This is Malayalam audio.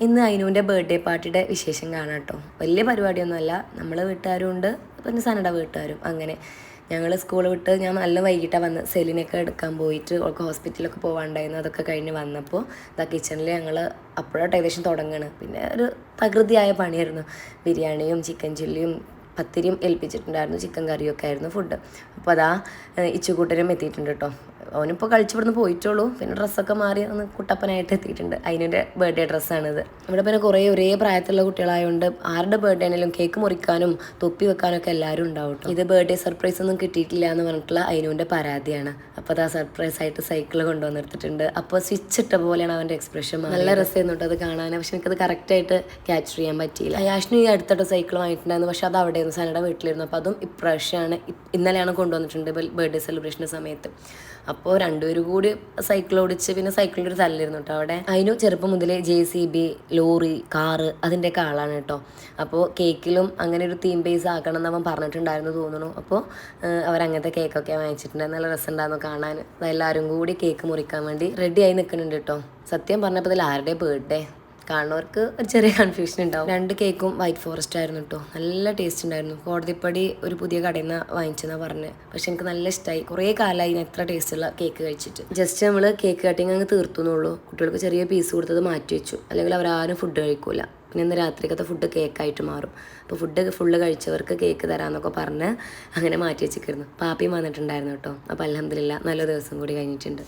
ഇന്ന് അയിനുവിൻ്റെ ബർത്ത്ഡേ പാർട്ടിയുടെ വിശേഷം കാണാം കേട്ടോ. വലിയ പരിപാടിയൊന്നുമല്ല, നമ്മളെ വീട്ടുകാരും ഉണ്ട്, പിന്നെ സനയുടെ വീട്ടുകാരും. അങ്ങനെ ഞങ്ങൾ സ്കൂൾ വിട്ട് ഞാൻ നല്ല വൈകിട്ടാണ് വന്ന് സെലിനൊക്കെ എടുക്കാൻ പോയിട്ട് അവൾക്ക് ഹോസ്പിറ്റലൊക്കെ പോകാണ്ടായിരുന്നു. അതൊക്കെ കഴിഞ്ഞ് വന്നപ്പോൾ ഇതാ കിച്ചണിൽ ഞങ്ങൾ അപ്പോഴാണ് ഏകദേശം തുടങ്ങണം. പിന്നെ ഒരു തകൃതിയായ പണിയായിരുന്നു. ബിരിയാണിയും ചിക്കൻ ചില്ലിയും പത്തിരിയും ഏൽപ്പിച്ചിട്ടുണ്ടായിരുന്നു, ചിക്കൻ കറിയൊക്കെ ആയിരുന്നു ഫുഡ്. അപ്പോൾ അതാ ഇച്ചുകൂട്ടരും എത്തിയിട്ടുണ്ട് കേട്ടോ. അവനിപ്പോൾ കളിച്ചിവിടുന്ന് പോയിട്ടുള്ളൂ. പിന്നെ ഡ്രസ്സൊക്കെ മാറി ഒന്ന് കുട്ടപ്പനായിട്ട് എത്തിയിട്ടുണ്ട്. അതിൻ്റെ ബർത്ത്ഡേ ഡ്രസ്സാണിത്. ഇവിടെ പിന്നെ കുറേ ഒരേ പ്രായത്തിലുള്ള കുട്ടികളായതുകൊണ്ട് ആരുടെ ബർത്ത്ഡേ ആണെങ്കിലും കേക്ക് മുറിക്കാനും തൊപ്പി വെക്കാനൊക്കെ എല്ലാവരും ഉണ്ടാവും കേട്ടോ. ഇത് ബർത്ത്ഡേ സർപ്രൈസ് ഒന്നും കിട്ടിയിട്ടില്ല എന്ന് പറഞ്ഞിട്ടുള്ള അതിനുവിൻ്റെ പരാതിയാണ്. അപ്പോൾ അത് ആ സർപ്രൈസ് ആയിട്ട് സൈക്കിൾ കൊണ്ടുവന്നെടുത്തിട്ടുണ്ട്. അപ്പോൾ സ്വിച്ച് ഇട്ട പോലെയാണ് അവൻ്റെ എക്സ്പ്രഷൻ. നല്ല രസമായിരുന്നു കേട്ടോ അത് കാണാൻ. പക്ഷെ എനിക്കത് കറക്റ്റായിട്ട് ക്യാച്ച് ചെയ്യാൻ പറ്റിയില്ല. യാഷ്നു ഈ അടുത്തിട്ട് സൈക്കിൾ വാങ്ങിയിട്ടുണ്ടായിരുന്നു, പക്ഷെ അത് അവിടെയായിരുന്നു, സനയുടെ വീട്ടിലിരുന്നു. അപ്പോൾ അതും ഇപ്രാവശ്യമാണ്, ഇന്നലെയാണ് കൊണ്ടുവന്നിട്ടുണ്ട് ബർത്ത്ഡേ സെലിബ്രേഷൻ്റെ സമയത്ത്. അപ്പോൾ രണ്ടുപേരും കൂടി സൈക്കിൾ ഓടിച്ച് പിന്നെ സൈക്കിളിൻ്റെ ഒരു തല്ലിരുന്നു കേട്ടോ അവിടെ. അതിന് ചെറുപ്പം മുതലേ JCB, ലോറി, കാറ് അതിൻ്റെയൊക്കെ ആളാണ് കേട്ടോ. അപ്പോൾ കേക്കിലും അങ്ങനെ ഒരു തീം ബേസ് ആക്കണം എന്ന് അവൻ പറഞ്ഞിട്ടുണ്ടായിരുന്നു തോന്നുന്നു. അപ്പോൾ അവരങ്ങനത്തെ കേക്കൊക്കെ വാങ്ങിച്ചിട്ടുണ്ടായിരുന്നു. നല്ല രസമുണ്ടായിരുന്നു കാണാൻ. എല്ലാവരും കൂടി കേക്ക് മുറിക്കാൻ വേണ്ടി റെഡി ആയി നിൽക്കുന്നുണ്ട് കേട്ടോ. സത്യം പറഞ്ഞപ്പോൾ ഇതിൽ ആരുടെ ബർത്ത്ഡേ കാണുന്നവർക്ക് ഒരു ചെറിയ കൺഫ്യൂഷൻ ഉണ്ടാവും. 2 കേക്കും വൈറ്റ് ഫോറസ്റ്റ് ആയിരുന്നു കേട്ടോ. നല്ല ടേസ്റ്റ് ഉണ്ടായിരുന്നു. കോടതിപ്പടി ഒരു പുതിയ കടയിൽ നിന്ന് വാങ്ങിച്ചെന്നാണ് പറഞ്ഞത്. പക്ഷെ എനിക്ക് നല്ല ഇഷ്ടമായി. കുറേ കാലമായി ഞാൻ എത്ര ടേസ്റ്റുള്ള കേക്ക് കഴിച്ചിട്ട്. ജസ്റ്റ് നമ്മൾ കേക്ക് കട്ടിങ് അങ്ങ് തീർത്തുന്നുള്ളൂ. കുട്ടികൾക്ക് ചെറിയ പീസ് കൊടുത്തത് മാറ്റി വെച്ചു, അല്ലെങ്കിൽ അവരാരും ഫുഡ് കഴിക്കൂല. പിന്നെ ഇന്ന് രാത്രിക്കത്തെ ഫുഡ് കേക്കായിട്ട് മാറും. അപ്പോൾ ഫുഡ് ഫുള്ള് കഴിച്ചവർക്ക് കേക്ക് തരാമെന്നൊക്കെ പറഞ്ഞ് അങ്ങനെ മാറ്റി വെച്ചിരിക്കുന്നു. പാപ്പിയും വന്നിട്ടുണ്ടായിരുന്നു കേട്ടോ. അപ്പോൾ അൽഹംദുലില്ലാ നല്ല ദിവസം കൂടി കഴിഞ്ഞിട്ടുണ്ട്.